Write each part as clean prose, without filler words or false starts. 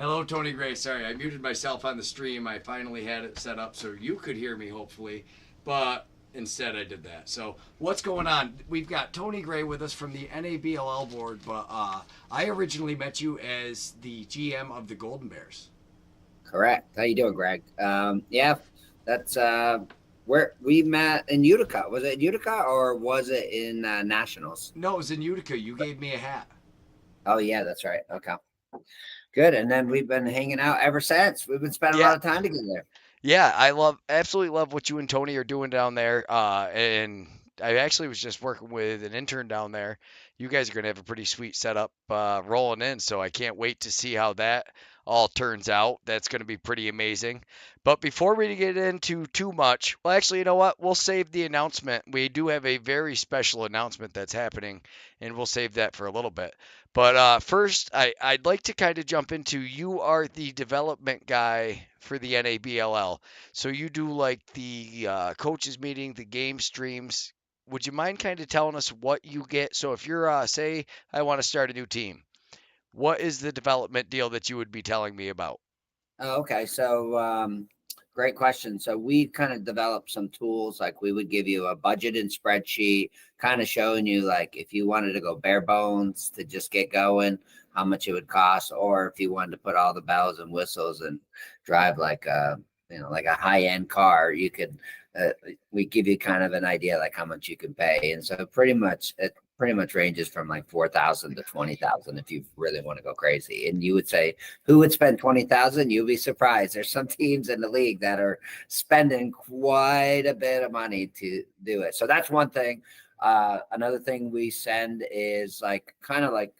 Hello, Tony Gray. Sorry, I muted myself on the stream. I finally had it set up so you could hear me, hopefully, but instead I did that. So, what's going on? We've got Tony Gray with us from the NABLL board, but I originally met you as the GM of the Golden Bears. Correct. How you doing, Greg? Yeah, that's where we met in Utica. Was it Utica or was it in Nationals? No, it was in Utica. You gave me a hat. Oh yeah, that's right. Okay, good. And then we've been hanging out ever since. We've been spending a Yeah, lot of time together. yeah, absolutely love what you and Tony are doing down there. And I actually was just working with an intern down there. You guys are gonna have a pretty sweet setup rolling in, so I can't wait to see how that all turns out. That's gonna be pretty amazing. But before we get into too much, well, actually, you know what? We'll save the announcement. We do have a very special announcement that's happening, and we'll save that for a little bit. But first, I'd like to kind of jump into you are the development guy for the NABLL. So you do like the coaches meeting, the game streams. Would you mind kind of telling us what you get? So if you're, say, I want to start a new team, what is the development deal that you would be telling me about? Oh, okay, so great question. So we kind of developed some tools. Like we would give you a budget and spreadsheet, kind of showing you like if you wanted to go bare bones to just get going, how much it would cost, or if you wanted to put all the bells and whistles and drive like like a high end car, you could. We give you kind of an idea like how much you can pay, and so pretty much ranges from like 4,000 to 20,000 if you really want to go crazy. And you would say, who would spend 20,000? You'll be surprised. There's some teams in the league that are spending quite a bit of money to do it. So that's one thing. Another thing we send is like kind of like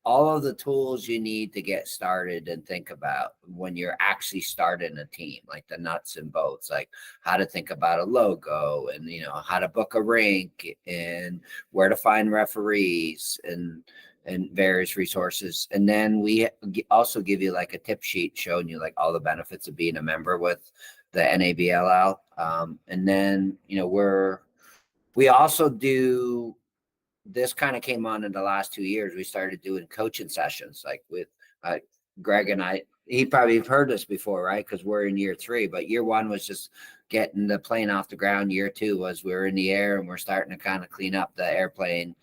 all of the tools you need to get started and think about when you're actually starting a team, like the nuts and bolts, like how to think about a logo and how to book a rink and where to find referees and various resources. And then we also give you like a tip sheet showing you like all the benefits of being a member with the NABLL. And then we also do, this kind of came on in the last 2 years. We started doing coaching sessions like with uh, Greg and I. He probably have heard this before, right? Because we're in year 3, but year 1 was just getting the plane off the ground. Year 2 was we were in the air and we're starting to kind of clean up the airplane.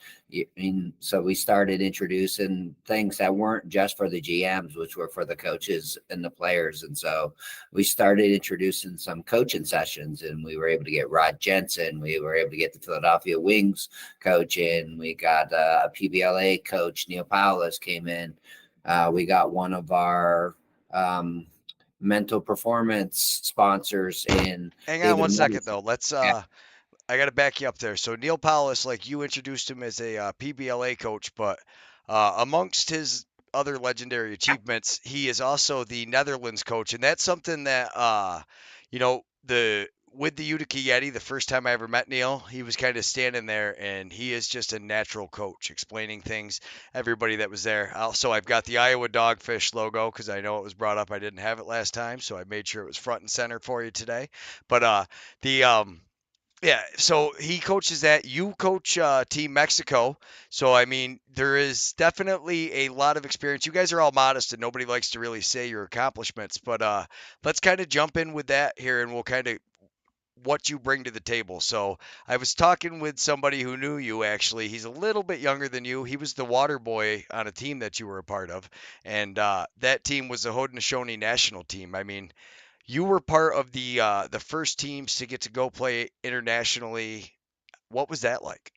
And so we started introducing things that weren't just for the GMs, which were for the coaches and the players. And so we started introducing some coaching sessions, and we were able to get Rod Jensen. We were able to get the Philadelphia Wings coach in. We got a PBLA coach, Neil Paulus, came in. We got one of our mental performance sponsors in. Hang on David one second, Morris. though. Let's, Yeah. I got to back you up there. So Neil Paulus, like you introduced him as a PBLA coach, but amongst his other legendary achievements, he is also the Netherlands coach, and that's something that the with the Utica Yeti. The first time I ever met Neil, he was kind of standing there, and he is just a natural coach, explaining things. Everybody that was there. Also, I've got the Iowa Dogfish logo because I know it was brought up. I didn't have it last time, so I made sure it was front and center for you today. But the yeah, so he coaches that. You coach Team Mexico. So, I mean, there is definitely a lot of experience. You guys are all modest and nobody likes to really say your accomplishments, but let's kind of jump in with that here and we'll kind of what you bring to the table. So, I was talking with somebody who knew you actually. He's a little bit younger than you. He was the water boy on a team that you were a part of, and that team was the Haudenosaunee national team. I mean, you were part of the first teams to get to go play internationally. What was that like?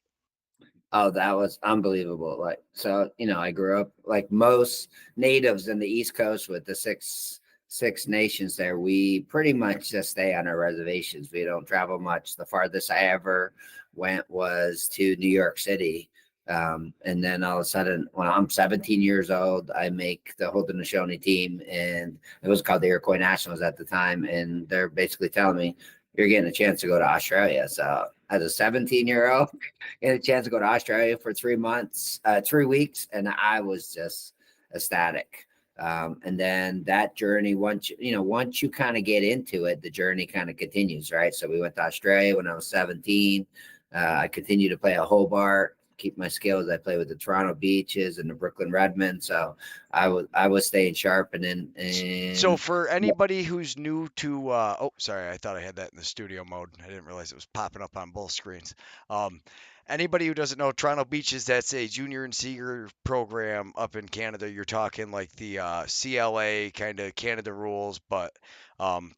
Oh, that was unbelievable. Like, so, I grew up like most natives in the East Coast with the six nations there. We pretty much just stay on our reservations. We don't travel much. The farthest I ever went was to New York City. And then all of a sudden, when I'm 17 years old, I make the Haudenosaunee team, and it was called the Iroquois Nationals at the time. And they're basically telling me, you're getting a chance to go to Australia. So as a 17-year-old, get a chance to go to Australia for 3 months, 3 weeks, and I was just ecstatic. And then that journey, once you kind of get into it, the journey kind of continues, right? So we went to Australia when I was 17. I continued to play at Hobart, keep my skills. I played with the Toronto Beaches and the Brooklyn Redmen, so I was staying sharp. So for anybody who's new to, oh, sorry, I thought I had that in the studio mode. I didn't realize it was popping up on both screens. Anybody who doesn't know, Toronto Beaches, that's a junior and senior program up in Canada. You're talking like the CLA kind of Canada rules, but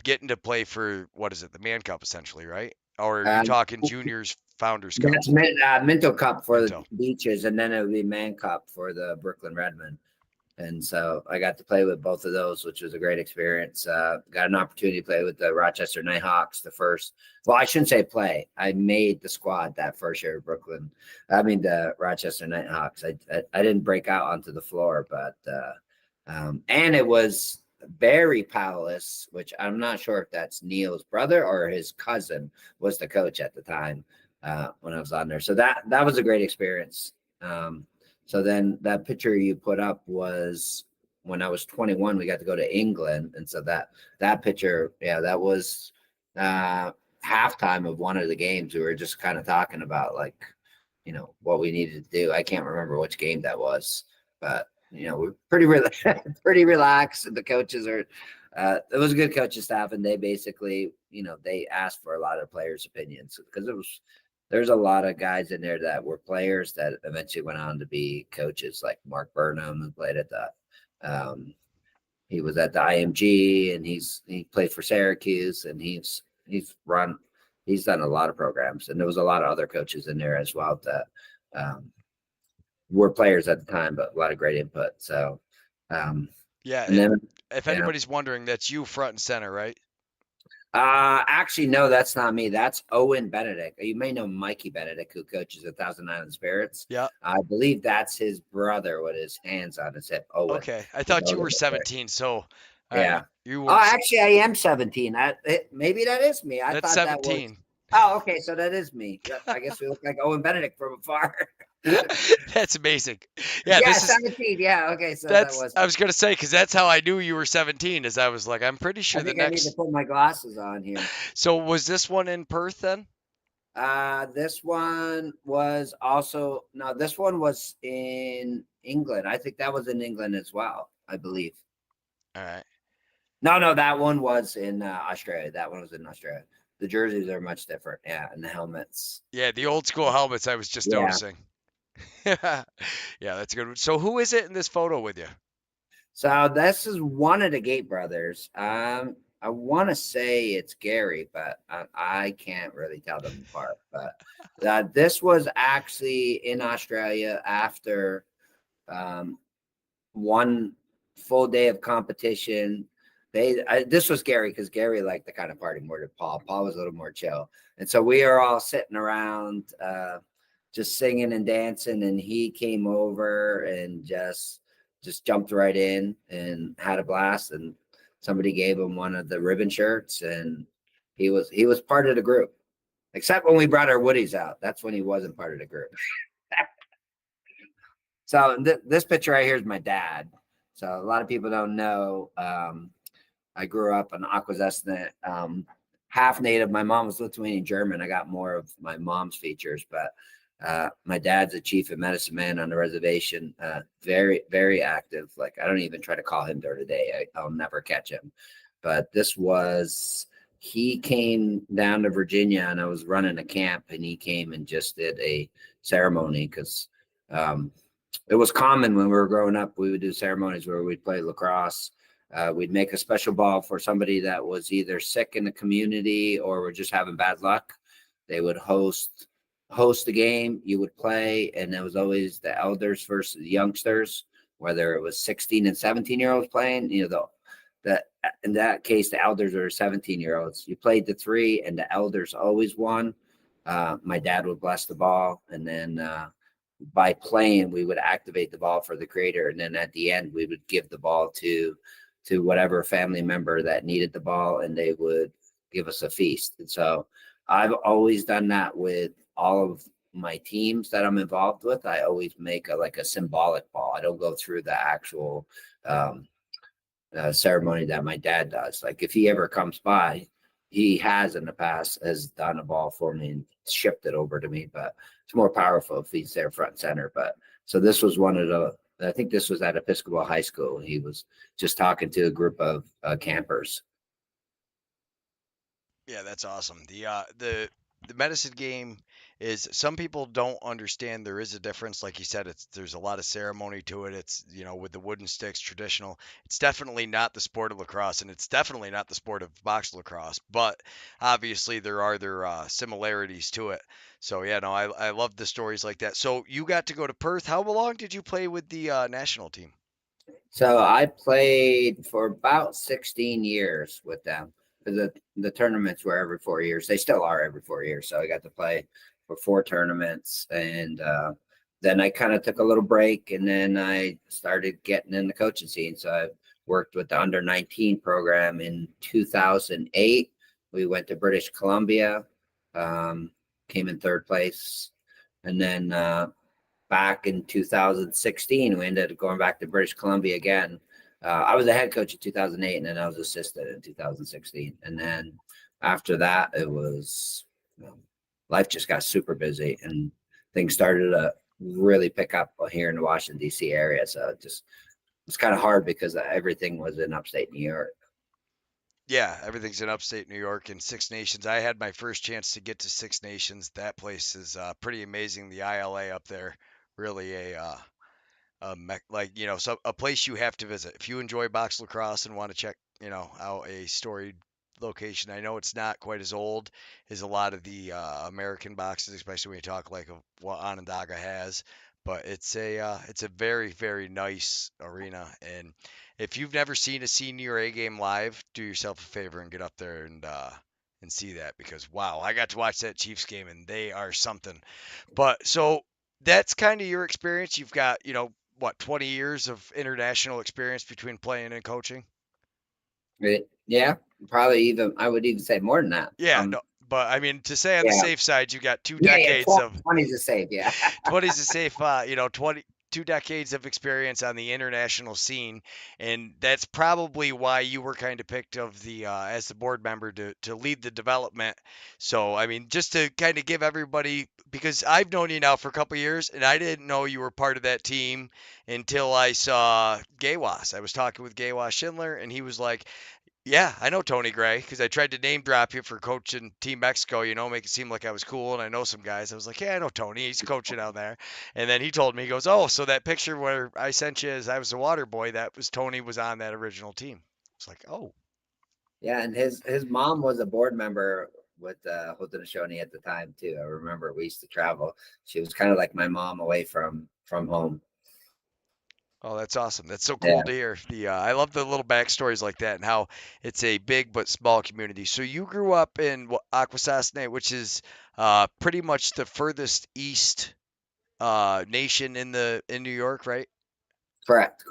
getting to play for, what is it, the Man Cup essentially, right? Or are you talking juniors Founders Cup? That's Minto Cup for Minto. the Beaches, and then it would be Man Cup for the Brooklyn Redmen. And so I got to play with both of those, which was a great experience. Got an opportunity to play with the Rochester Nighthawks well, I shouldn't say play. I made the squad that first year of Brooklyn. I mean, the Rochester Nighthawks. I didn't break out onto the floor, but and it was Barry Powless, which I'm not sure if that's Neil's brother or his cousin, was the coach at the time when I was on there. So that was a great experience. So then that picture you put up was when I was 21, we got to go to England. And so that picture, yeah, that was halftime of one of the games. We were just kind of talking about like, what we needed to do. I can't remember which game that was, but we're pretty relaxed. And the coaches are, it was a good coaching staff, and they basically, they asked for a lot of players' opinions because there's a lot of guys in there that were players that eventually went on to be coaches, like Mark Burnham, who played at he was at the IMG, and he played for Syracuse, and he's done a lot of programs, and there was a lot of other coaches in there as well that were players at the time, but a lot of great input. So yeah, and then if anybody's wondering, that's you front and center, right? Actually, no, that's not me. That's Owen Benedict. You may know Mikey Benedict, who coaches at Thousand Island Spirits. Yeah. I believe that's his brother with his hands on his hip. Owen. Okay. I thought you were 17, so yeah. You were. Oh, actually, I am 17. Maybe that is me. That's 17. Oh, okay, so that is me. I guess we look like Owen Benedict from afar. That's amazing. Yeah, this 17. Yeah, okay. So I was gonna say, because that's how I knew you were 17. Is I was like, I'm pretty sure I need to put my glasses on here. So was this one in Perth then? This one was this one was in England. I think that was in England as well, I believe. All right. No, that one was in Australia. That one was in Australia. The jerseys are much different. Yeah, and the helmets. Yeah, the old school helmets I was just noticing. Yeah, that's a good one. So who is it in this photo with you? So this is one of the Gate brothers. I want to say it's Gary, but I can't really tell them apart. But this was actually in Australia after one full day of competition. This was Gary, because Gary liked the kind of party more than Paul. Paul was a little more chill. And so we are all sitting around just singing and dancing, and he came over and just jumped right in and had a blast, and somebody gave him one of the ribbon shirts, and he was part of the group, except when we brought our Woodies out. That's when he wasn't part of the group. So this picture right here is my dad. So a lot of people don't know. I grew up an Akwesasne, half native. My mom was Lithuanian German. I got more of my mom's features, but my dad's a chief and medicine man on the reservation. Very, very active. Like, I don't even try to call him during the day. I'll never catch him. But he came down to Virginia, and I was running a camp, and he came and just did a ceremony, because it was common when we were growing up. We would do ceremonies where we'd play lacrosse. We'd make a special ball for somebody that was either sick in the community or were just having bad luck. They would host the game, you would play, and it was always the elders versus the youngsters, whether it was 16 and 17-year-olds playing. In that case, the elders were 17-year-olds. You played the three, and the elders always won. My dad would bless the ball, and then by playing, we would activate the ball for the creator, and then at the end, we would give the ball to whatever family member that needed the ball, and they would give us a feast. And so I've always done that with all of my teams that I'm involved with. I always make a symbolic ball. I don't go through the actual ceremony that my dad does. Like, if he ever comes by, he has in the past has done a ball for me and shipped it over to me, but it's more powerful if he's there front and center. But so this was one of the, I think this was at Episcopal High School. He was just talking to a group of campers. Yeah, that's awesome. The medicine game is, some people don't understand there is a difference. Like you said, there's a lot of ceremony to it. It's, with the wooden sticks, traditional. It's definitely not the sport of lacrosse, and it's definitely not the sport of box lacrosse. But obviously there are similarities to it. So yeah, no, I love the stories like that. So you got to go to Perth. How long did you play with the national team? So I played for about 16 years with them. The tournaments were every 4 years. They still are every 4 years. So I got to play for 4 tournaments, and then I kind of took a little break, and then I started getting in the coaching scene. So I worked with the under 19 program in 2008. We went to British Columbia, came in third place, and then back in 2016, we ended up going back to British Columbia again. I was the head coach in 2008, and then I was assistant in 2016. And then after that, it was, life just got super busy, and things started to really pick up here in the Washington, D.C. area. So it's kind of hard because everything was in upstate New York. Yeah, everything's in upstate New York and Six Nations. I had my first chance to get to Six Nations. That place is pretty amazing. The ILA up there, really so a place you have to visit if you enjoy box lacrosse and want to check, out a storied location. I know it's not quite as old as a lot of the American boxes, especially when you talk like of what Onondaga has. But it's a very, very nice arena, and if you've never seen a senior A game live, do yourself a favor and get up there and see that, because wow, I got to watch that Chiefs game and they are something. But so that's kind of your experience. You've got, what, 20 years of international experience between playing and coaching? Yeah, probably even, I would even say more than that. Yeah, no, but I mean, to say on the Yeah, safe side, you got two yeah, decades of 20's a save. Yeah. 20's a safe, 2 decades of experience on the international scene, and that's probably why you were kind of picked of the as the board member to lead the development. So, I mean, just to kind of give everybody, because I've known you now for a couple years, and I didn't know you were part of that team until I saw Gaywas. I was talking with Gaywas Schindler, and he was like, yeah, I know Tony Gray, because I tried to name drop you for coaching Team Mexico, make it seem like I was cool and I know some guys. I was like, yeah, I know Tony. He's coaching out there. And then he told me, he goes, oh, so that picture where I sent you as I was a water boy, that was Tony was on that original team. It's like, oh. Yeah, and his mom was a board member with Haudenosaunee at the time too. I remember we used to travel. She was kind of like my mom away from home. Oh, that's awesome. That's so Yeah, cool to hear. I love the little backstories like that and how it's a big but small community. So you grew up in Akwesasne, which is pretty much the furthest east nation in New York, right? correct.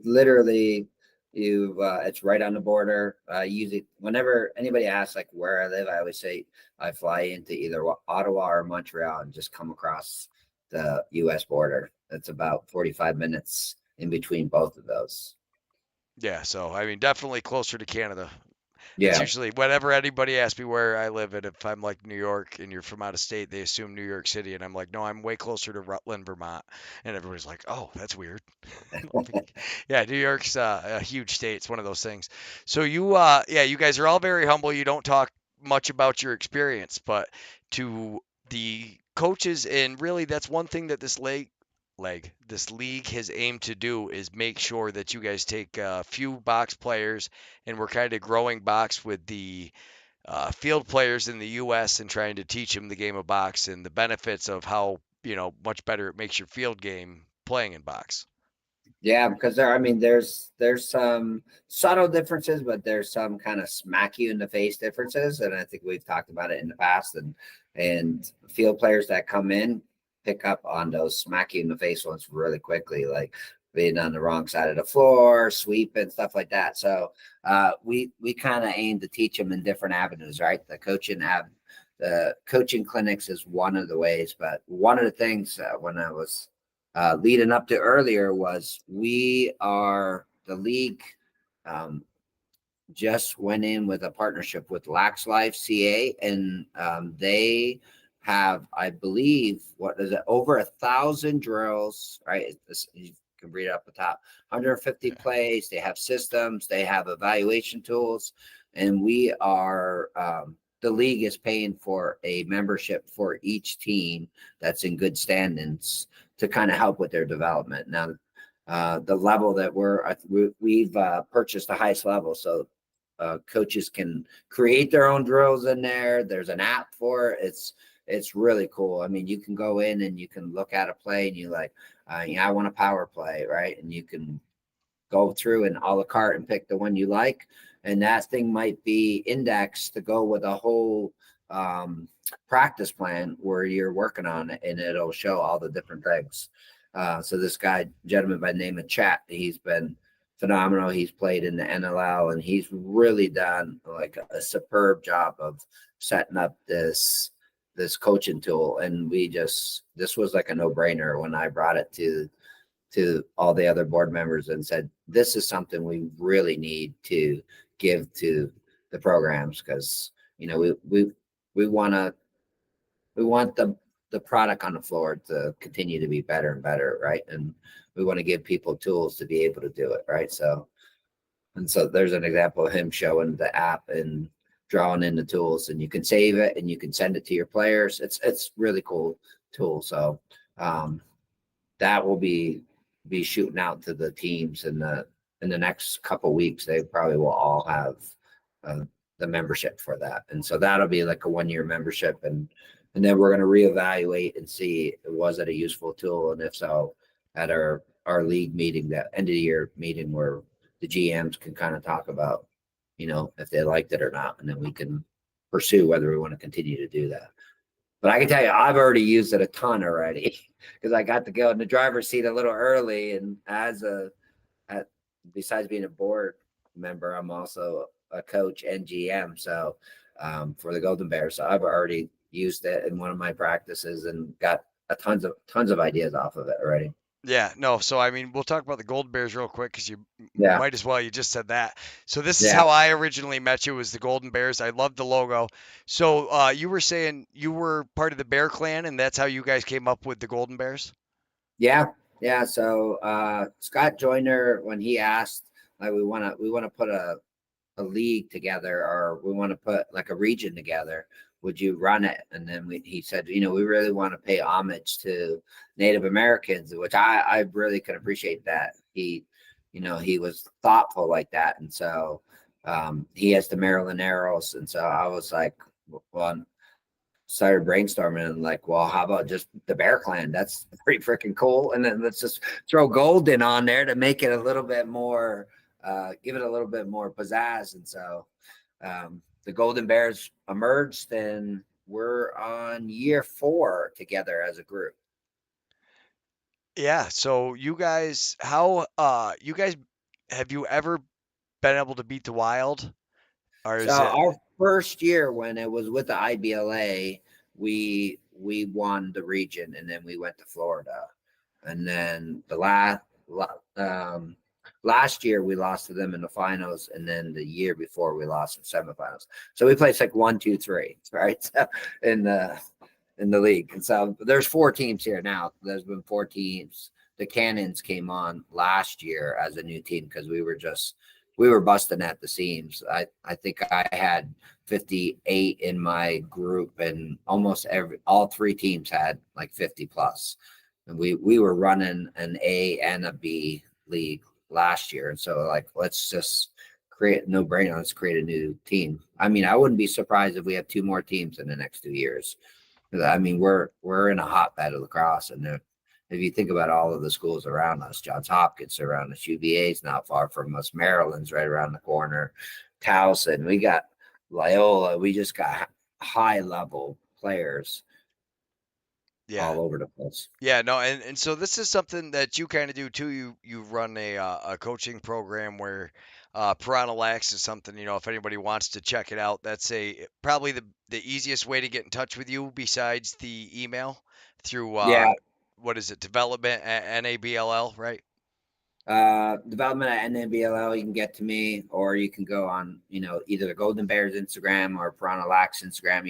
Literally, it's right on the border. Usually, whenever anybody asks like where I live, I always say I fly into either Ottawa or Montreal and just come across the U.S. border. It's about 45 minutes in between both of those. Yeah, so I mean, definitely closer to Canada. That's Yeah. usually whenever anybody asks me where I live, and if I'm like New York and you're from out of state, they assume New York City, and I'm like, no, I'm way closer to Rutland, Vermont, and everybody's like, oh, that's weird. Yeah, New York's a huge state. It's one of those things. So yeah, you guys are all very humble. You don't talk much about your experience, but to the coaches, and really, that's one thing that this league has aimed to do is make sure that you guys take a few box players, and we're kind of growing box with the field players in the U.S. and trying to teach them the game of box and the benefits of how much better it makes your field game playing in box. Yeah, because there's some subtle differences, but there's some kind of smack you in the face differences, and I think we've talked about it in the past. And field players that come in pick up on those smack you in the face ones really quickly, like being on the wrong side of the floor, sweep and stuff like that. So we kind of aim to teach them in different avenues, right? The coaching clinics is one of the ways, but one of the things when I was leading up to earlier was we are the league. just went in with a partnership with Lax Life CA, and they have, I believe, what is it, over 1,000 drills, right? You can read it up the top, 150 plays. They have systems, they have evaluation tools, and we are, the league is paying for a membership for each team that's in good standings to kind of help with their development. Now, the level that we've purchased the highest level, so coaches can create their own drills in there. There's an app for it. It's really cool. I mean, you can go in and you can look at a play and you like, I want a power play, right? And you can go through and a la carte and pick the one you like. And that thing might be indexed to go with a whole practice plan where you're working on it, and it'll show all the different things. So this gentleman by the name of Chat, he's been phenomenal. He's played in the NLL, and he's really done like a superb job of setting up this coaching tool. And this was like a no-brainer when I brought it to all the other board members and said, this is something we really need to give to the programs, because we want the product on the floor to continue to be better and better, right? And we want to give people tools to be able to do it, right? So there's an example of him showing the app and drawing in the tools, and you can save it and you can send it to your players. It's really cool tool. So that will be shooting out to the teams in the next couple weeks. They probably will all have uh, the membership for that, and so that'll be like a 1-year membership, and then we're going to reevaluate and see, was it a useful tool, and if so, at our league meeting, that end of the year meeting where the GMs can kind of talk about, if they liked it or not, and then we can pursue whether we want to continue to do that. But I can tell you, I've already used it a ton already because I got to go in the driver's seat a little early. And besides being a board member, I'm also a coach and GM. So for the Golden Bears, so I've already used it in one of my practices and got tons of ideas off of it already. Yeah, no. So I mean, we'll talk about the Golden Bears real quick because you Yeah, might as well. You just said that. So this is yeah, how I originally met you, was the Golden Bears. I loved the logo. So you were saying you were part of the Bear Clan, and that's how you guys came up with the Golden Bears. yeah, yeah. So Scott Joyner, when he asked, like, we want to put a league together, or we want to put like a region together, would you run it? And then he said, we really want to pay homage to Native Americans, which I really can appreciate that. He was thoughtful like that. And so he has the Maryland Arrows. And so I was like, well, started brainstorming and like, well, how about just the Bear Clan? That's pretty freaking cool. And then let's just throw Golden on there to make it a little bit more, give it a little bit more pizzazz. And so the Golden Bears emerged, and we're on year 4 together as a group. Yeah. So you guys, you guys, have you ever been able to beat the Wild, or So is it? our first year when it was with the IBLA, we won the region, and then we went to Florida, and then last year we lost to them in the finals, and then the year before we lost in semifinals. So we placed like 1, 2, 3, right? So in the league, and so there's 4 teams here now. There's been 4 teams. The Cannons came on last year as a new team because we were busting at the seams. I think I had 58 in my group, and almost all 3 teams had like 50 plus. And we were running an A and a B league last year. And so like, let's just create no brainer. Let's create a new team. I mean, I wouldn't be surprised if we have 2 more teams in the next 2 years. I mean, we're in a hotbed of lacrosse, and if you think about all of the schools around us, Johns Hopkins around us, UVA is not far from us, Maryland's right around the corner, Towson, we got Loyola, we just got high level players Yeah. all over the place. Yeah, no, and so this is something that you kind of do too. You run a coaching program where Piranha Lax is something, if anybody wants to check it out, that's probably the easiest way to get in touch with you besides the email through Yeah, what is it, development at NABLL, right? Development at NABLL, you can get to me, or you can go on, either the Golden Bears Instagram or Piranha Lax Instagram.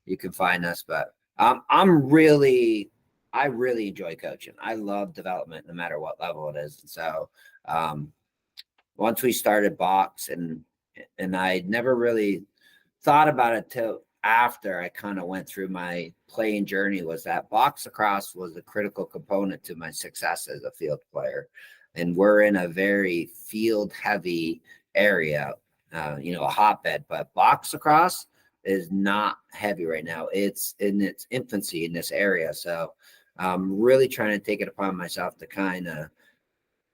You can find us. But I really enjoy coaching. I love development, no matter what level it is. And so, um, once we started box, and I never really thought about it till after I kind of went through my playing journey, was that box lacrosse was a critical component to my success as a field player. And we're in a very field heavy area, a hotbed, but box lacrosse is not heavy right now. It's in its infancy in this area. So I'm really trying to take it upon myself to kind of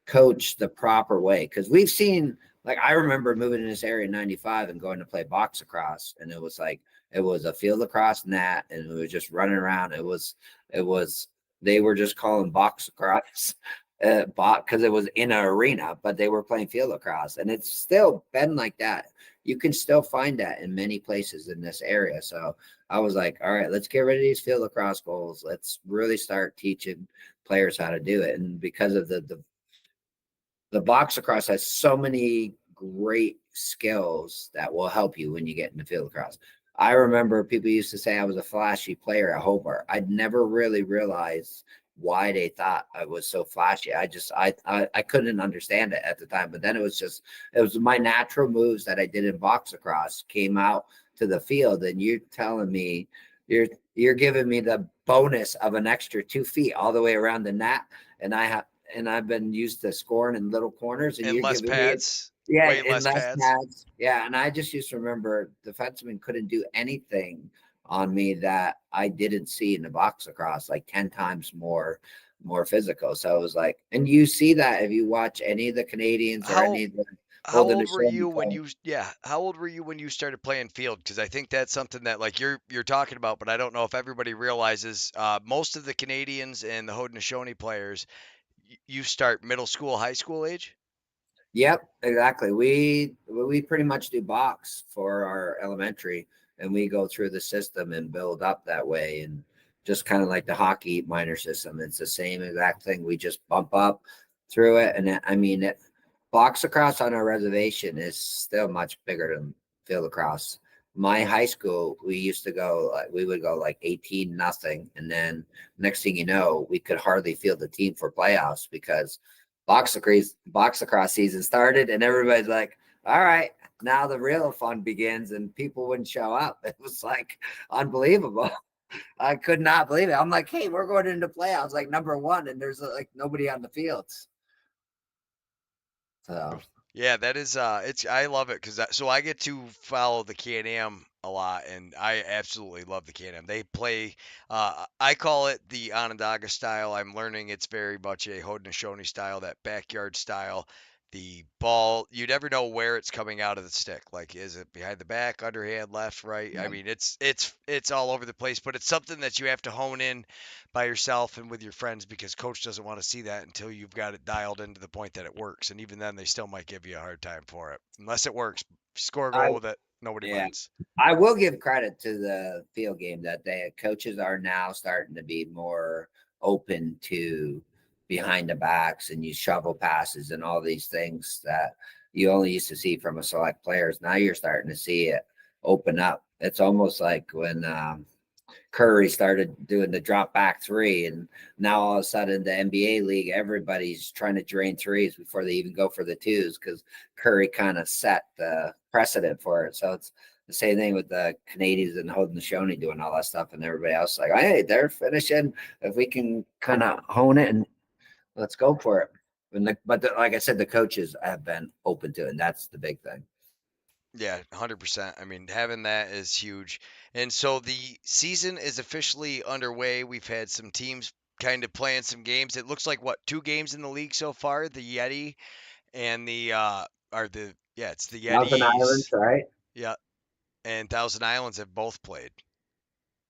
coach the proper way, because we've seen, like, I remember moving in this area in 95 and going to play box lacrosse, and it was a field lacrosse net, and we were just running around. It was they were just calling box lacrosse because it was in an arena, but they were playing field lacrosse, and it's still been like that. You can still find that in many places in this area. So I was like, all right, let's get rid of these field lacrosse goals. Let's really start teaching players how to do it. And because of the box lacrosse has so many great skills that will help you when you get into field lacrosse. I remember people used to say I was a flashy player at Hobart. I'd never really realized why they thought I was so flashy. I couldn't understand it at the time. But then it was my natural moves that I did in box lacrosse came out to the field, and you're telling me you're giving me the bonus of an extra 2 feet all the way around the net, and I've been used to scoring in little corners, and And you're less giving me pads, yeah, way in less less pads. pads. Yeah, and I just used to remember defensemen couldn't do anything on me that I didn't see in the box lacrosse, like 10 times more physical. So it was like, and you see that if you watch any of the Canadians or How any of the how Golden old were Show you when play. you how old were you when you started playing field? Because I think that's something that like you're talking about, but I don't know if everybody realizes. Most of the Canadians and the Haudenosaunee players, you start middle school, high school age. Yep, exactly. We pretty much do box for our elementary, and we go through the system and build up that way, and just kind of like the hockey minor system. It's the same exact thing. We just bump up through it, and box across on our reservation is still much bigger than field across. My high school, we would go like 18-0, and then next thing you know, we could hardly field the team for playoffs because box lacrosse season started, and everybody's like, all right, now the real fun begins, and people wouldn't show up. It was like unbelievable. I could not believe it. I'm like, hey, we're going into playoffs like number one, and there's like nobody on the fields. So Yeah, that is it's I love it because so I get to follow the Can-Am a lot, and I absolutely love the Can-Am. They play I call it the Onondaga style. I'm learning it's very much a Haudenosaunee style, that backyard style. The ball, you never know where it's coming out of the stick. Like, is it behind the back, underhand, left, right? I yeah. mean, it's all over the place, but it's something that you have to hone in by yourself and with your friends, because coach doesn't want to see that until you've got it dialed into the point that it works. And even then, they still might give you a hard time for it. Unless it works, score a I goal with it, nobody yeah, minds. I will give credit to the field game that they coaches are now starting to be more open to behind the backs and use shovel passes and all these things that you only used to see from a select players. Now you're starting to see it open up. It's almost like when Curry started doing the drop back three, and now all of a sudden the NBA league, everybody's trying to drain threes before they even go for the twos because Curry kind of set the precedent for it. So it's the same thing with the Canadians and Haudenosaunee doing all that stuff, and everybody else like, hey, they're finishing. If we can kind of hone it, and let's go for it. Like I said, the coaches have been open to it, and that's the big thing. Yeah, 100%. I mean, having that is huge. And so the season is officially underway. We've had some teams kind of playing some games. It looks like what, two games in the league so far? The Yeti and the are the yeah, it's the Thousand Islands, Yetis. right? Yeah, and Thousand Islands have both played.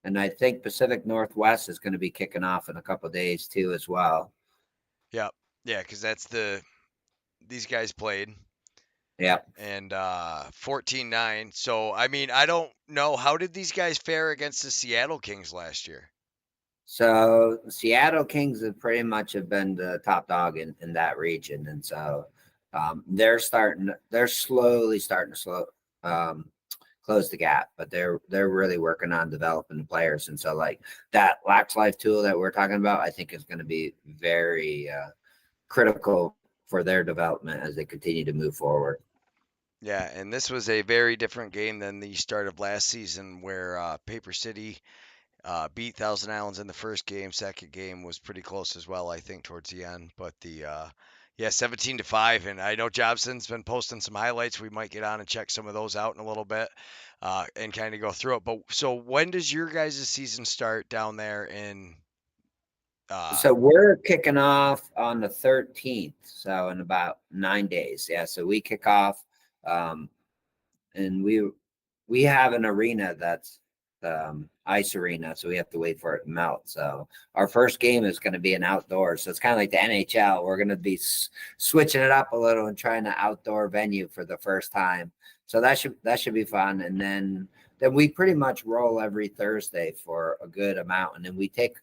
And I think Pacific Northwest is going to be kicking off in a couple of days too, as well. Yeah, yeah, because that's these guys played Yeah. and 14-9. So I mean, I don't know, how did these guys fare against the Seattle Kings last year? So Seattle Kings have pretty much have been the top dog in that region, and so they're slowly starting to close the gap, but they're really working on developing the players, and so like that Lax Life tool that we're talking about, I think is going to be very critical for their development as they continue to move forward. Yeah, and this was a very different game than the start of last season, where Paper City beat Thousand Islands in the first game. Second game was pretty close as well, I think, towards the end. But yeah, 17-5, and I know Jobson's been posting some highlights. We might get on and check some of those out in a little bit, and kind of go through it. But so when does your guys' season start down there in? So we're kicking off on the 13th, so in about 9 days. Yeah, so we kick off, and we have an arena that's ice arena, so we have to wait for it to melt. So our first game is going to be an outdoor, so it's kind of like the NHL. We're going to be switching it up a little and trying an outdoor venue for the first time. So that should be fun. And then we pretty much roll every Thursday for a good amount, and then we take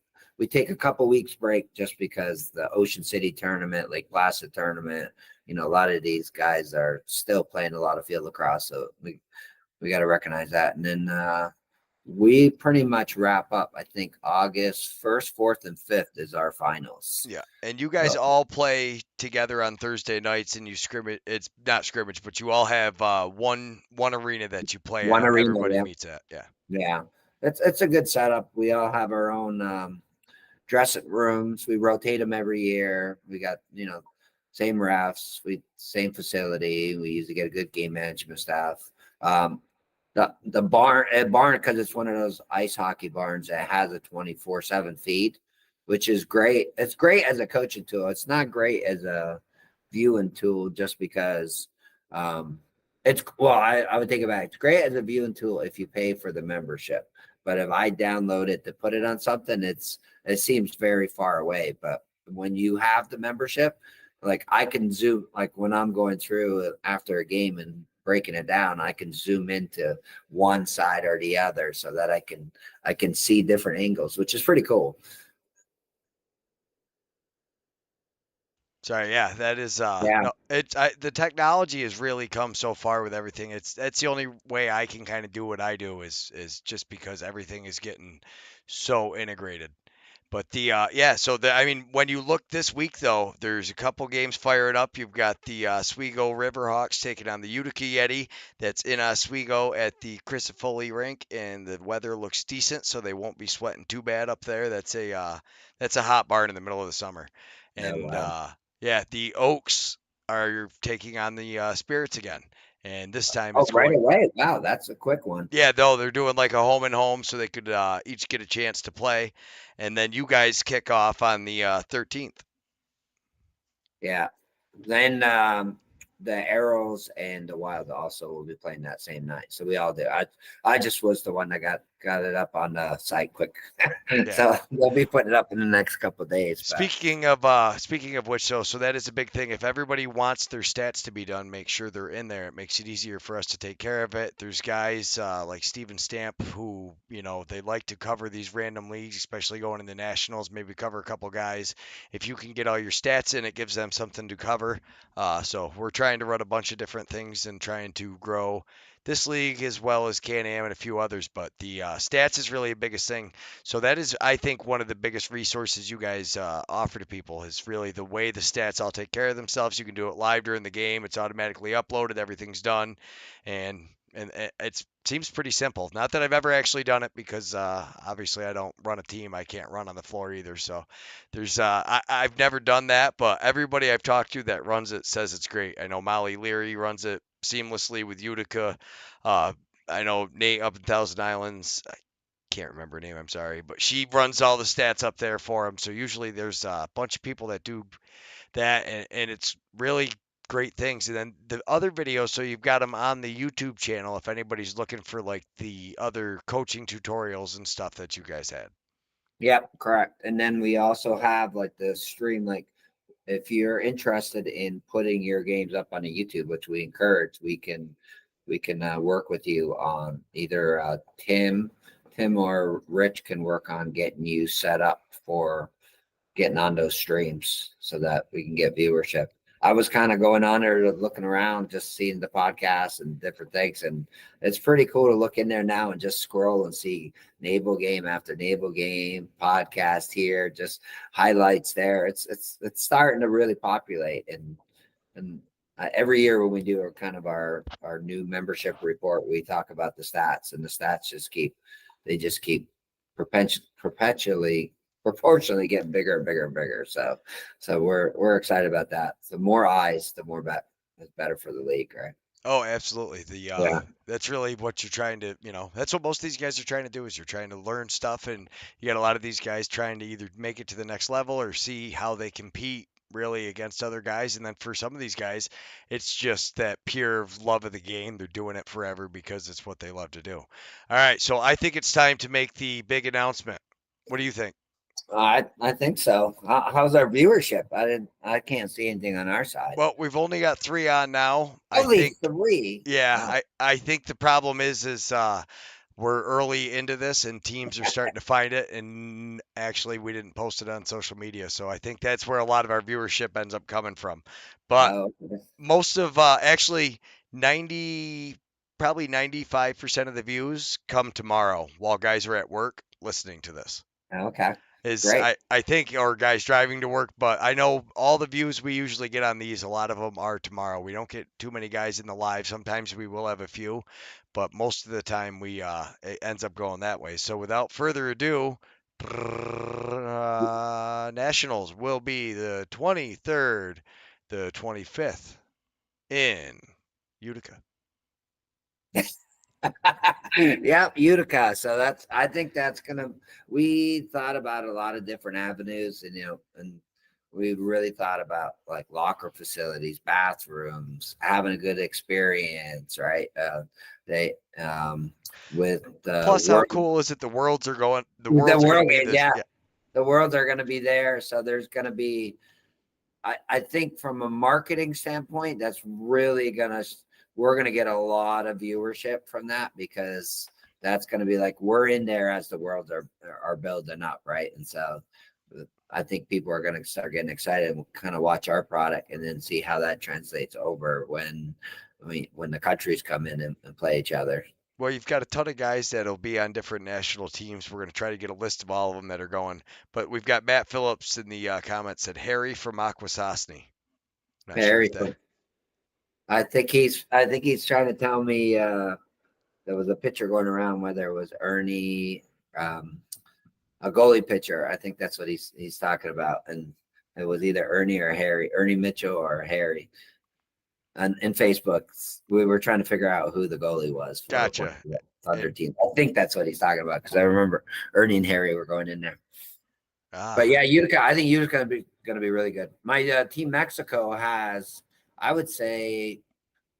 a couple weeks break just because the Ocean City tournament, Lake Placid tournament, a lot of these guys are still playing a lot of field lacrosse, so we got to recognize that. And then we pretty much wrap up, I think, August 1st, 4th, and 5th is our finals. Yeah, and you guys all play together on Thursday nights, and you scrimmage. It's not scrimmage, but you all have one arena that you play One at. arena, Everybody yeah. meets at. Yeah. Yeah, it's a good setup. We all have our own dressing rooms. We rotate them every year. We got same refs, same facility. We usually get a good game management staff. The barn because it's one of those ice hockey barns that has a 24/7 feed, which is great. It's great as a coaching tool. It's not great as a viewing tool just because I would take it back. It's great as a viewing tool if you pay for the membership. But if I download it to put it on something, it seems very far away. But when you have the membership, like I can zoom, like when I'm going through after a game and breaking it down, I can zoom into one side or the other so that I can see different angles, which is pretty cool. Sorry, yeah, that is Yeah. no, the technology has really come so far with everything. That's the only way I can kind of do what I do is just because everything is getting so integrated. But I mean, when you look this week though, there's a couple games firing up. You've got the Oswego Riverhawks taking on the Utica Yeti. That's in Oswego at the Chris Foley rink, and the weather looks decent, so they won't be sweating too bad up there. That's a hot barn in the middle of the summer. And Wow. yeah, the Oaks are taking on the Spirits again, and this time Oh, it's right going. away. Wow, that's a quick one. Yeah, no, they're doing like a home and home, so they could each get a chance to play, and then you guys kick off on the 13th. Yeah. Then the Arrows and the Wild also will be playing that same night. So we all do. I just was the one that got it up on the site quick. Yeah. So they'll be putting it up in the next couple of days. Speaking of which, so that is a big thing. If everybody wants their stats to be done, make sure they're in there. It makes it easier for us to take care of it. There's guys like Steven Stamp who, they like to cover these random leagues, especially going in the nationals. Maybe cover a couple guys. If you can get all your stats in, it gives them something to cover. So we're trying to run a bunch of different things and trying to grow this league as well as Can-Am and a few others. But the stats is really the biggest thing. So that is, I think, one of the biggest resources you guys offer to people is really the way the stats all take care of themselves. You can do it live during the game. It's automatically uploaded. Everything's done. And it seems pretty simple. Not that I've ever actually done it because obviously I don't run a team. I can't run on the floor either. So I've never done that, but everybody I've talked to that runs it says it's great. I know Molly Leary runs it seamlessly with Utica. I know Nate up in Thousand Islands. I can't remember her name. I'm sorry, but she runs all the stats up there for him. So usually there's a bunch of people that do that, and it's really great things. And then the other videos, so you've got them on the YouTube channel if anybody's looking for like the other coaching tutorials and stuff that you guys had. Yep, correct. And then we also have like the stream, like if you're interested in putting your games up on a YouTube, which we encourage, we can work with you on either Tim Tim or Rich can work on getting you set up for getting on those streams so that we can get viewership. I was kind of going on there looking around, just seeing the podcasts and different things. And it's pretty cool to look in there now and just scroll and see naval game after naval game, podcast here, just highlights there. It's starting to really populate. And every year when we do our new membership report, we talk about the stats, and the stats just keep perpetually proportionally getting bigger and bigger and bigger. So we're excited about that. The more eyes, the more it's better for the league, right? Oh, absolutely. Yeah. That's really what you're trying to, that's what most of these guys are trying to do is you're trying to learn stuff, and you got a lot of these guys trying to either make it to the next level or see how they compete really against other guys. And then for some of these guys, it's just that pure love of the game. They're doing it forever because it's what they love to do. All right, so I think it's time to make the big announcement. What do you think? I think so. How's our viewership? I can't see anything on our side. Well, we've only got 3 on now. I Only think, three. yeah, Wow. I think the problem is we're early into this and teams are starting to find it, and actually we didn't post it on social media, so I think that's where a lot of our viewership ends up coming from. But Okay. most of actually 90 probably 95% of the views come tomorrow while guys are at work listening to this. Okay. Is Great. I think, or guys driving to work, but I know all the views we usually get on these, a lot of them are tomorrow. We don't get too many guys in the live. Sometimes we will have a few, but most of the time it ends up going that way. So without further ado, Nationals will be the 23rd, the 25th in Utica. Yep, Utica. So I think we thought about a lot of different avenues, and we really thought about like locker facilities, bathrooms, having a good experience, right? They with Plus, how cool is it? The Worlds are going. The the Worlds are going to world, be this. yeah, Yeah, the worlds are going to be there. So there's going to be, I think from a marketing standpoint, we're going to get a lot of viewership from that, because that's going to be like, we're in there as the worlds are building up. Right. And so I think people are going to start getting excited and kind of watch our product and then see how that translates over when the countries come in and play each other. well, you've got a ton of guys that'll be on different national teams. We're going to try to get a list of all of them that are going. But we've got Matt Phillips in the comments said Harry from Akwesasne. Not sure if Very that. cool. I think he's trying to tell me there was a picture going around, whether it was Ernie, a goalie pitcher. I think that's what he's talking about, and it was either Ernie or Harry, Ernie Mitchell or Harry. And in Facebook, we were trying to figure out who the goalie was for one Gotcha. of the Thunder team. I think that's what he's talking about, because I remember Ernie and Harry were going in there. But Ah, yeah, Utica. I think Utica's gonna be really good. My team Mexico has, I would say,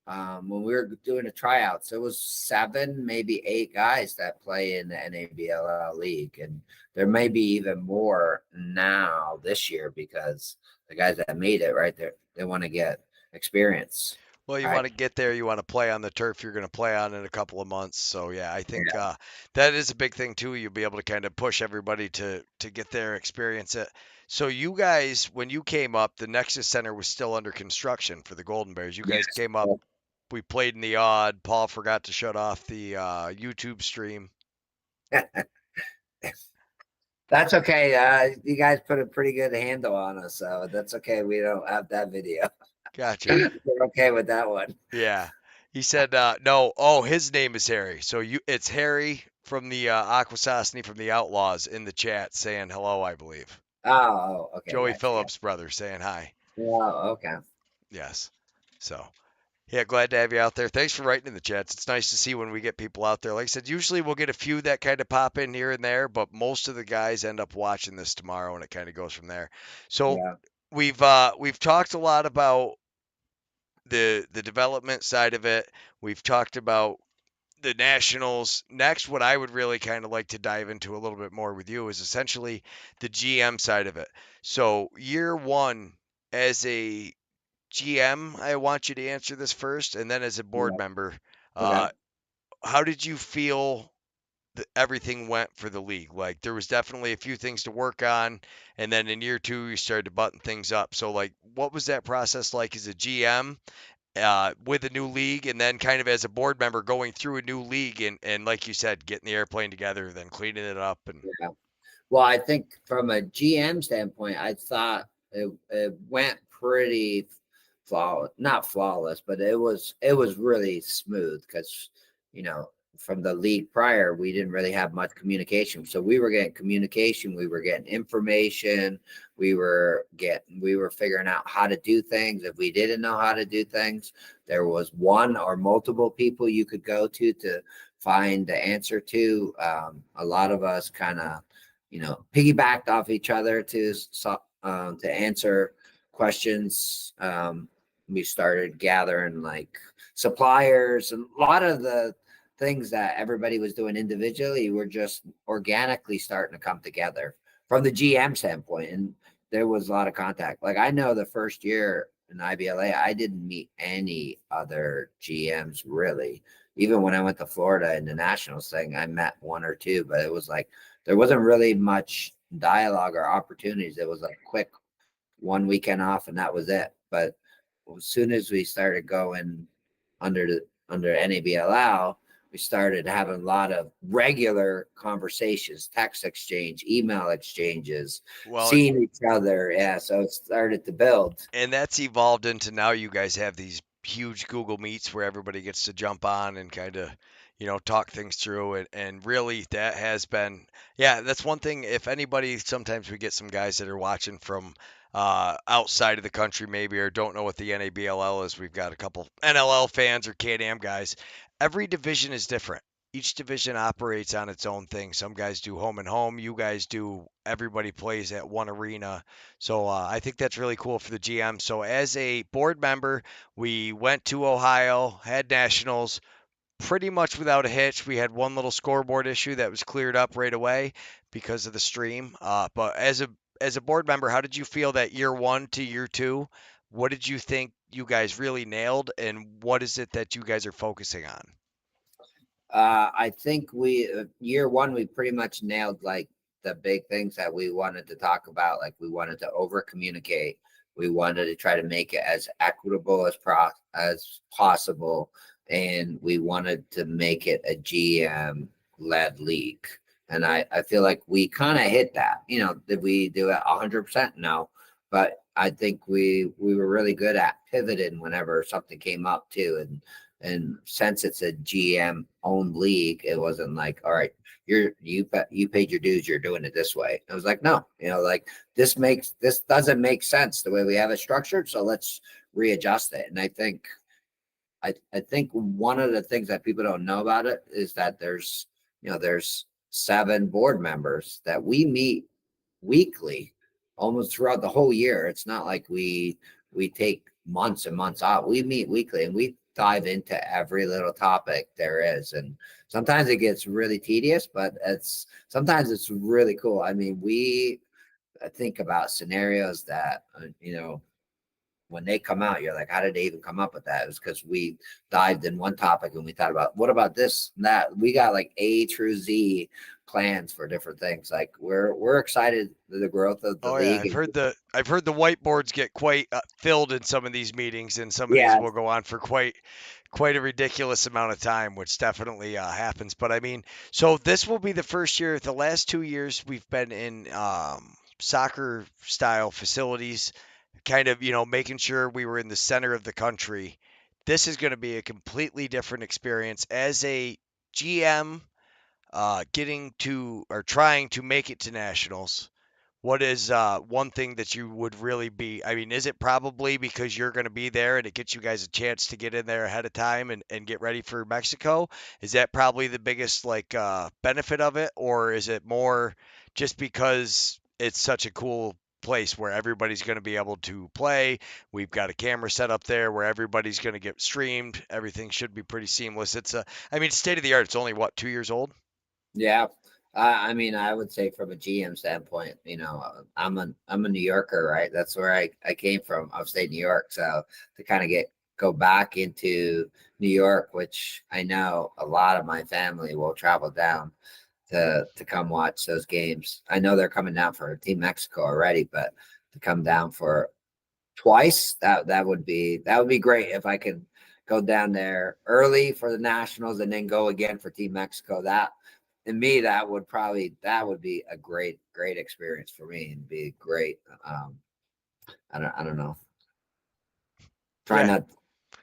when we were doing the tryouts, it was 7, maybe 8 guys that play in the NABLL league, and there may be even more now this year, because the guys that made it right there, they want to get experience. well, you Right? want to get there. You want to play on the turf you're going to play on in a couple of months. So yeah, I think Yeah. that is a big thing too. You'll be able to kind of push everybody to get there, experience it. So you guys, when you came up, the Nexus Center was still under construction for the Golden Bears. You guys Yes. came up. We played in the odd. Paul forgot to shut off the YouTube stream. That's okay. You guys put a pretty good handle on us, so that's okay. We don't have that video. Gotcha. We're okay with that one. Yeah. He said no. Oh, his name is Harry. So it's Harry from the Akwesasne from the Outlaws in the chat saying hello, I believe. Oh, okay, Joey gotcha. Yeah. Phillips' brother saying hi. Oh, okay. Yes. So, yeah, glad to have you out there. Thanks for writing in the chats. It's nice to see when we get people out there. Like I said, usually we'll get a few that kind of pop in here and there, but most of the guys end up watching this tomorrow, and it kind of goes from there. So Yeah. we've talked a lot about the development side of it. We've talked about the Nationals. Next, what I would really kind of like to dive into a little bit more with you is essentially the GM side of it. So, year one as a GM, I want you to answer this first, and then as a board Yeah. member, Okay. how did you feel everything went for the league. Like there was definitely a few things to work on, and then in year 2 you started to button things up. So like, what was that process like as a GM with a new league, and then kind of as a board member going through a new league, and like you said, getting the airplane together, then cleaning it up, and Yeah. Well, I think from a GM standpoint, I thought it went pretty flawless, not flawless, but it was really smooth because, you know, from the league prior, we didn't really have much communication. So we were getting communication, we were getting information, we were figuring out how to do things. If we didn't know how to do things, there was one or multiple people you could go to find the answer to. A lot of us kind of, piggybacked off each other to answer questions. We started gathering like suppliers, and a lot of the things that everybody was doing individually were just organically starting to come together from the GM standpoint. And there was a lot of contact. Like I know the first year in IBLA, I didn't meet any other GMs really. Even when I went to Florida in the nationals thing, I met one or two, but it was like there wasn't really much dialogue or opportunities. It was like quick one weekend off and that was it. But as soon as we started going under NABLL, we started having a lot of regular conversations, text exchange, email exchanges, well, seeing each other. Yeah, so it started to build. and that's evolved into now you guys have these huge Google Meets where everybody gets to jump on and kind of, talk things through. And really that has been, yeah, that's one thing. If anybody, sometimes we get some guys that are watching from outside of the country maybe, or don't know what the NABLL is. We've got a couple NLL fans or Can-Am guys. Every division is different. Each division operates on its own thing. Some guys do home and home. You guys do everybody plays at one arena. So I think that's really cool for the GM. So as a board member, we went to Ohio, had nationals pretty much without a hitch. We had one little scoreboard issue that was cleared up right away because of the stream. But as a board member, how did you feel that year 1 to year 2? What did you think you guys really nailed, and what is it that you guys are focusing on? I think year one, we pretty much nailed like the big things that we wanted to talk about. Like we wanted to over communicate. We wanted to try to make it as equitable as possible. And we wanted to make it a GM led league. And I feel like we kind of hit that. Did we do it 100%? No. But I think we were really good at pivoting whenever something came up too. And since it's a GM owned league, it wasn't like, all right, you paid your dues, you're doing it this way. It was like, no, like this doesn't make sense the way we have it structured. So let's readjust it. And I think one of the things that people don't know about it is that there's 7 board members that we meet weekly almost throughout the whole year. It's not like we take months and months off. We meet weekly and we dive into every little topic there is. And sometimes it gets really tedious, but sometimes it's really cool. I mean, we think about scenarios that, when they come out, you're like, how did they even come up with that? It was because we dived in one topic and we thought about what about this and that. We got like A through Z plans for different things. Like we're excited for the growth of the Oh yeah, league. I've heard the whiteboards get quite filled in some of these meetings, and some of these Yeah, will go on for quite a ridiculous amount of time, which definitely happens. But I mean, so this will be the first year. The last 2 years we've been in soccer style facilities, kind of making sure we were in the center of the country. This is going to be a completely different experience as a GM, getting to or trying to make it to nationals. What is one thing that you would really be? I mean, is it probably because you're going to be there and it gets you guys a chance to get in there ahead of time and get ready for Mexico? Is that probably the biggest benefit of it, or is it more just because it's such a cool place where everybody's going to be able to play? We've got a camera set up there where everybody's going to get streamed. Everything should be pretty seamless. I mean, state of the art. It's only what, 2 years old? yeah. I mean, I would say from a GM standpoint, I'm a New Yorker, right? That's where I came from, upstate New York. So to kind of go back into New York, which I know a lot of my family will travel down. to come watch those games. I know they're coming down for Team Mexico already, but to come down for twice, that would be great if I could go down there early for the Nationals and then go again for Team Mexico. That and me, that would be a great experience for me and be great. I don't know. Try Yeah. not.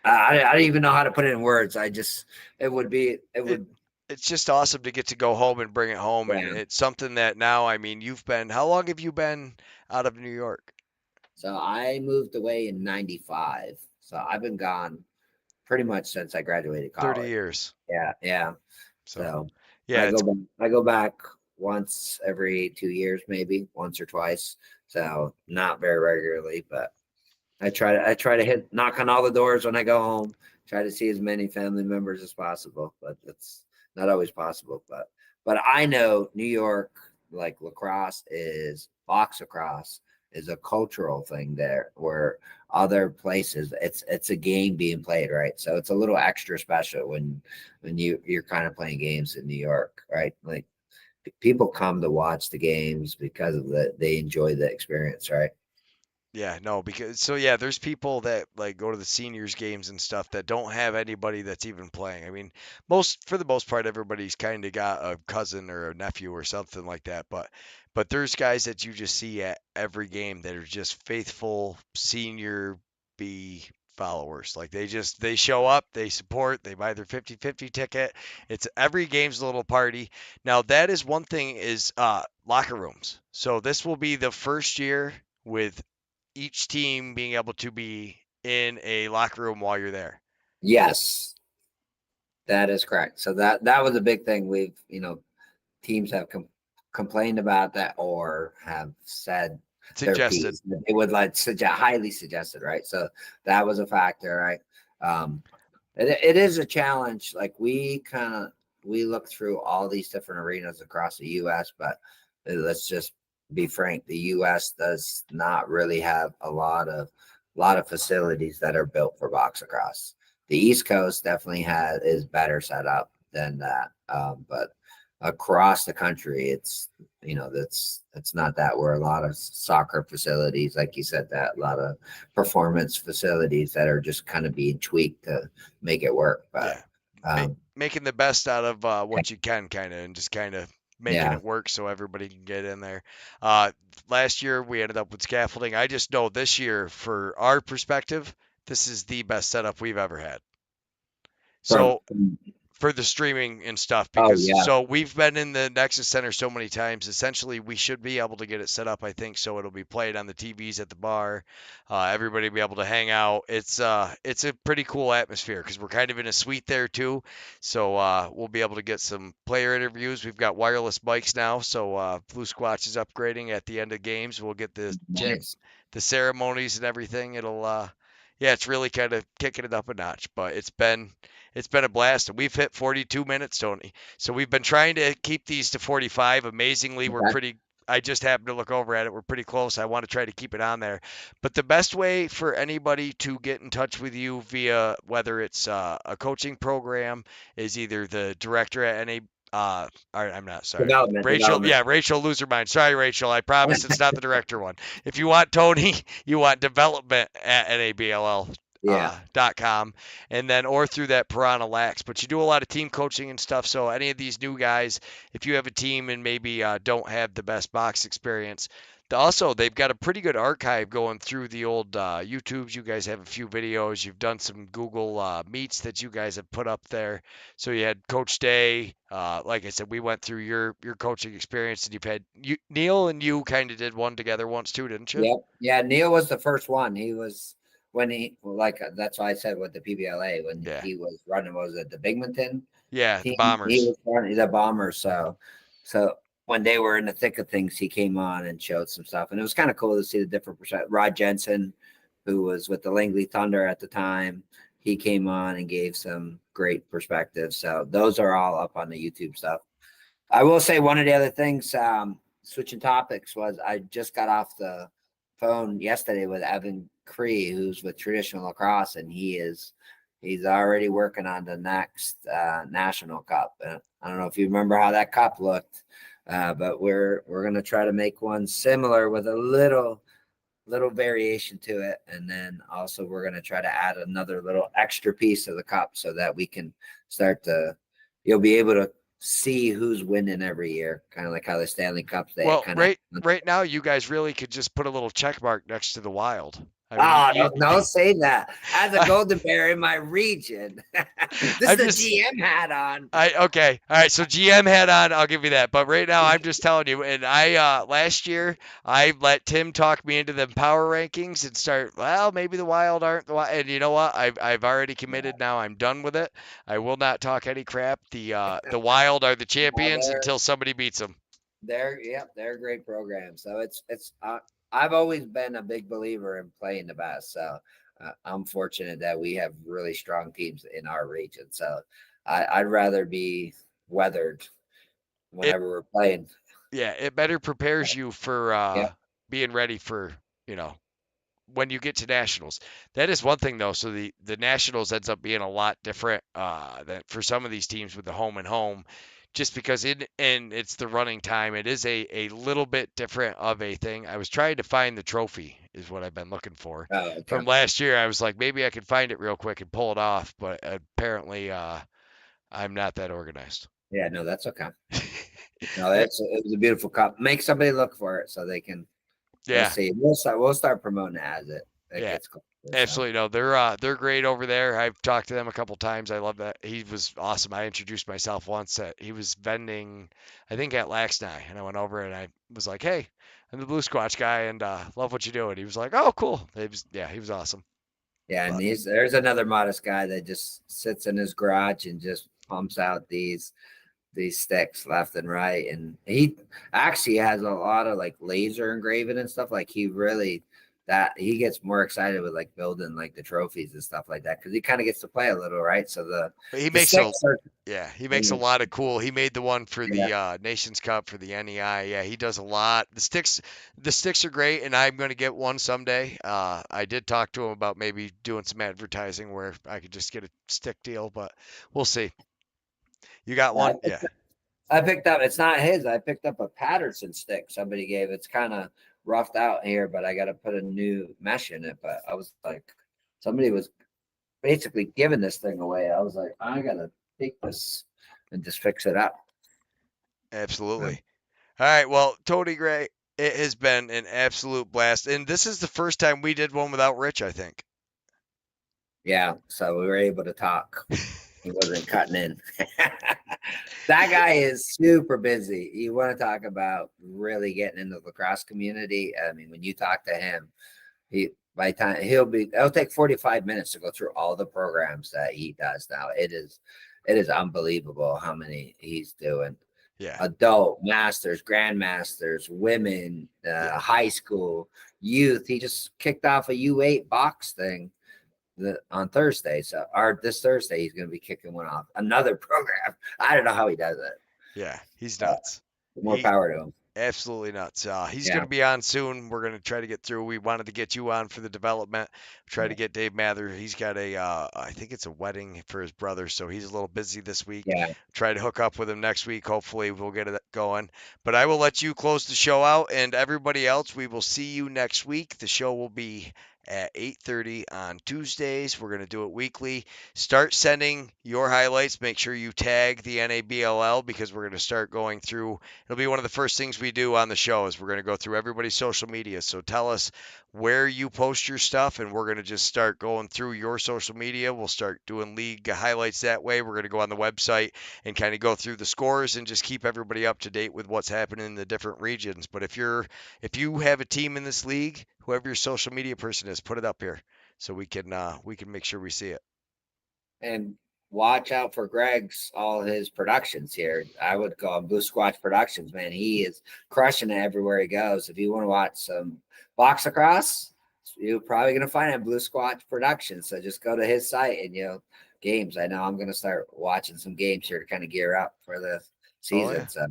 I don't even know how to put it in words. It would. It's just awesome to get to go home and bring it home, and Yeah. it's something that now, I mean, how long have you been out of New York? So I moved away in '95. So I've been gone pretty much since I graduated 30 college. years. Yeah. So, So yeah, I go back once every 2 years, maybe once or twice. So not very regularly, but I try to knock on all the doors when I go home, try to see as many family members as possible, but it's not always possible. But I know New York, like box lacrosse is a cultural thing there, where other places it's a game being played, right? So it's a little extra special when you're kind of playing games in New York, right? Like people come to watch the games because of they enjoy the experience, right? yeah, no, yeah, there's people that like go to the seniors games and stuff that don't have anybody that's even playing. I mean, for the most part, everybody's kind of got a cousin or a nephew or something like that, but there's guys that you just see at every game that are just faithful senior B followers. Like they show up, they support, they buy their 50-50 ticket. It's every game's a little party. Now, that is one thing is locker rooms. So this will be the first year with each team being able to be in a locker room while you're there. Yes, that is correct. So that was a big thing. Teams have complained about that or have said their Suggested. piece. It would highly suggested, right? So that was a factor, right? It is a challenge. Like we look through all these different arenas across the U.S., but let's just be frank: the U.S. does not really have a lot of facilities that are built for box lacrosse. The East Coast definitely is better set up than that, but across the country, it's it's not that. Where a lot of soccer facilities, like you said, that a lot of performance facilities that are just kind of being tweaked to make it work. But Yeah. Making the best out of yeah, what you can, kind of, and just kind of making yeah, it work so everybody can get in there. Last year we ended up with scaffolding. I just know this year, for our perspective, this is the best setup we've ever had. So from for the streaming and stuff, oh because yeah, so we've been in the Nexus Center so many times. Essentially, we should be able to get it set up, I think, so it'll be played on the TVs at the bar. Everybody will be able to hang out. It's a pretty cool atmosphere because we're kind of in a suite there too. So we'll be able to get some player interviews. We've got wireless mics now, so Blue Squatch is upgrading at the end of games. We'll get nice. the ceremonies and everything. It'll yeah, it's really kind of kicking it up a notch, but it's been a blast, and we've hit 42 minutes, Tony. So we've been trying to keep these to 45. Amazingly, we're Okay. pretty. I just happened to look over at it. We're pretty close. I want to try to keep it on there. But the best way for anybody to get in touch with you via whether it's a coaching program is either the director at NA. I'm not sorry. Rachel, Development. yeah, Rachel Losermind. Sorry, Rachel. I promise it's not the director one. If you want Tony, you want development at NABLL Yeah, .com, and then or through that Piranha Lax. But you do a lot of team coaching and stuff. So any of these new guys, if you have a team and maybe don't have the best box experience, also they've got a pretty good archive going through the old YouTubes. You guys have a few videos. You've done some Google meets that you guys have put up there. So you had Coach Day. Like I said, we went through your coaching experience, and you've had Neil and you kind of did one together once too, didn't you? yep, yeah. Neil was the first one. He was when he like that's why I said with the PBLA when Yeah. he was running. What was it the Bigminton Yeah, the team? He Bombers. was running the Bombers. So when they were in the thick of things, he came on and showed some stuff, and it was kind of cool to see the different perspective. Rod Jensen, who was with the Langley Thunder at the time, he came on and gave some great perspectives. So those are all up on the YouTube stuff. I will say one of the other things, switching topics, was I just got off the phone yesterday with Evan Cree, who's with Traditional Lacrosse, and he is he's already working on the next national cup. I don't know if you remember how that cup looked, but we're gonna try to make one similar with a little variation to it, and then also we're gonna try to add another little extra piece of the cup so that we can start to. You'll be able to see who's winning every year, kind of like how the Stanley Cups they Well, kind of. right now, you guys really could just put a little check mark next to the Wild. I mean, Oh, don't say that. As a Golden Bear in my region, this I'm is just, the GM hat on. okay, all right. So GM hat on, I'll give you that. But right now, I'm just telling you. And I last year, I let Tim talk me into them power rankings and start. Well, maybe the Wild aren't the Wild. And you know what? I've already committed now. I'm done with it. I will not talk any crap. The Wild are the Well, champions until somebody beats them. they're a great program. So it's I've always been a big believer in playing the best. So I'm fortunate that we have really strong teams in our region. So I'd rather be weathered It whenever we're playing. Yeah, it better prepares you for Yep. being ready for, you know, when you get to nationals. That is one thing though. So the nationals ends up being a lot different than for some of these teams with the home and home, just because and it's the running time. It is a little bit different of a thing. I was trying to find the trophy is what I've been looking for Oh, okay. from last year. I was like maybe I could find it real quick and pull it off, but apparently I'm not that organized. Yeah, no, that's okay. No, it was a beautiful cup. Make somebody look for it so they can. We'll Yeah. see. We'll start promoting it as it Yeah. gets closer. So. Absolutely no, they're great over there. I've talked to them a couple times. I love that. He was awesome. I introduced myself once. He was vending, I think at Laxnai, and I went over and I was like, "Hey, I'm the Blue Squatch guy, and love what you do." And he was like, "Oh, cool." He was awesome. Yeah, and But there's another modest guy that just sits in his garage and just pumps out these sticks left and right. And he actually has a lot of like laser engraving and stuff. Like he gets more excited with like building like the trophies and stuff like that because he kind of gets to play a little, right? So he the makes a sticks are yeah, he makes a lot of cool. He made the one for yeah. the Nations Cup for the NEI. Yeah, he does a lot. The sticks are great, and I'm going to get one someday. I did talk to him about maybe doing some advertising where I could just get a stick deal, but we'll see. You got I one? Yeah. I picked up. It's not his. I picked up a Patterson stick somebody gave. It's kind of roughed out here, but I got to put a new mesh in it. But I was like, somebody was basically giving this thing away. I was like, I gotta take this and just fix it up. Absolutely. All right. Well, Tony Gray, it has been an absolute blast. And this is the first time we did one without Rich, I think. Yeah, so we were able to talk. He wasn't cutting in. That guy is super busy. You want to talk about really getting into the lacrosse community? I mean, when you talk to him, he by the time it'll take 45 minutes to go through all the programs that he does now. It is unbelievable how many he's doing. Yeah. Adult, masters, grandmasters, women, Yeah. high school, youth. He just kicked off a U8 box thing on Thursday. So, or this Thursday, he's going to be kicking one off. Another program. I don't know how he does it. Yeah. He's nuts. More power to him. Absolutely nuts. He's Yeah. going to be on soon. We're going to try to get through. We wanted to get you on for the development. Try to get Dave Mather. He's got I think it's a wedding for his brother, so he's a little busy this week. Yeah. Try to hook up with him next week. Hopefully, we'll get it going. But I will let you close the show out, and everybody else, we will see you next week. The show will be at 8:30 on Tuesdays. We're going to do it weekly. Start sending your highlights. Make sure you tag the NABLL because we're going to start going through. It'll be one of the first things we do on the show is we're going to go through everybody's social media. So tell us where you post your stuff, and we're going to just start going through your social media. We'll start doing league highlights that way. We're going to go on the website and kind of go through the scores and just keep everybody up to date with what's happening in the different regions. But if you have a team in this league, whoever your social media person is, put it up here so we can make sure we see it. And watch out for Greg's all his productions here. I would call him Blue Squatch Productions, man. He is crushing it everywhere he goes. If you want to watch some box lacrosse, you're probably gonna find it Blue Squatch Productions. So just go to his site and games. I know I'm gonna start watching some games here to kind of gear up for the season. Yeah. So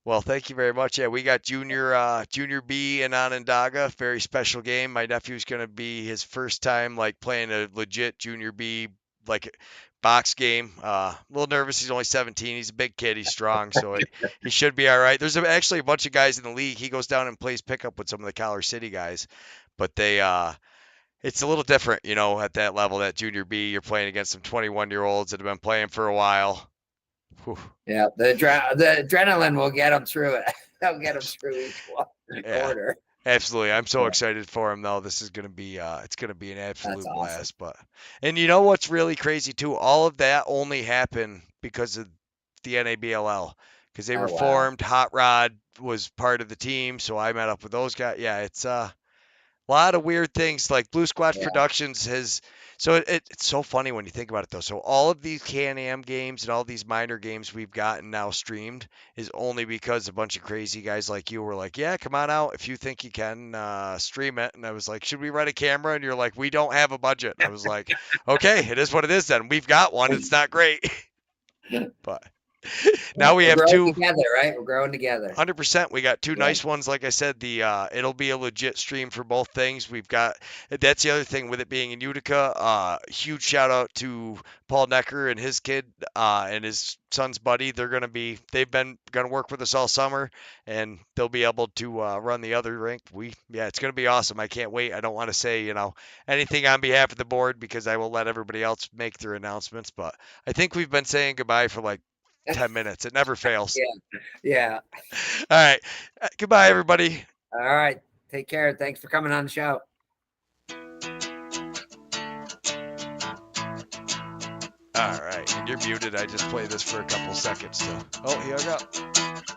Well, thank you very much. Yeah, we got Junior B in Onondaga. Very special game. My nephew's going to be his first time like playing a legit Junior B like box game. A little nervous. He's only 17. He's a big kid. He's strong, so he should be all right. There's actually a bunch of guys in the league. He goes down and plays pickup with some of the Collar City guys, but they it's a little different, at that level, that junior B. You're playing against some 21-year-olds that have been playing for a while. Whew. Yeah, the adrenaline will get them through it. They'll get them through each quarter. Absolutely. I'm so excited for him, though. This is going to be it's going to be an absolute That's blast. awesome. And you know what's really crazy too? All of that only happened because of the NABLL, because they were formed. Hot Rod was part of the team, so I met up with those guys. Yeah, it's a lot of weird things. Like Blue Squatch Productions has. So it's so funny when you think about it, though. So all of these Can-Am games and all these minor games we've gotten now streamed is only because a bunch of crazy guys like you were like, yeah, come on out if you think you can stream it. And I was like, should we rent a camera? And you're like, we don't have a budget. And I was like, okay, it is what it is then. We've got one. It's not great. But now we have two together, right? We're growing together. 100%. We got two nice ones. Like I said, it'll be a legit stream for both things. That's the other thing with it being in Utica. Huge shout out to Paul Necker and his kid and his son's buddy. They've been gonna work with us all summer, and they'll be able to run the other rink. It's gonna be awesome. I can't wait. I don't want to say anything on behalf of the board because I will let everybody else make their announcements. But I think we've been saying goodbye for like 10 minutes. It never fails. Yeah. All right. Goodbye, everybody. All right. Take care. Thanks for coming on the show. All right. And you're muted. I just played this for a couple seconds. Oh, he hung up.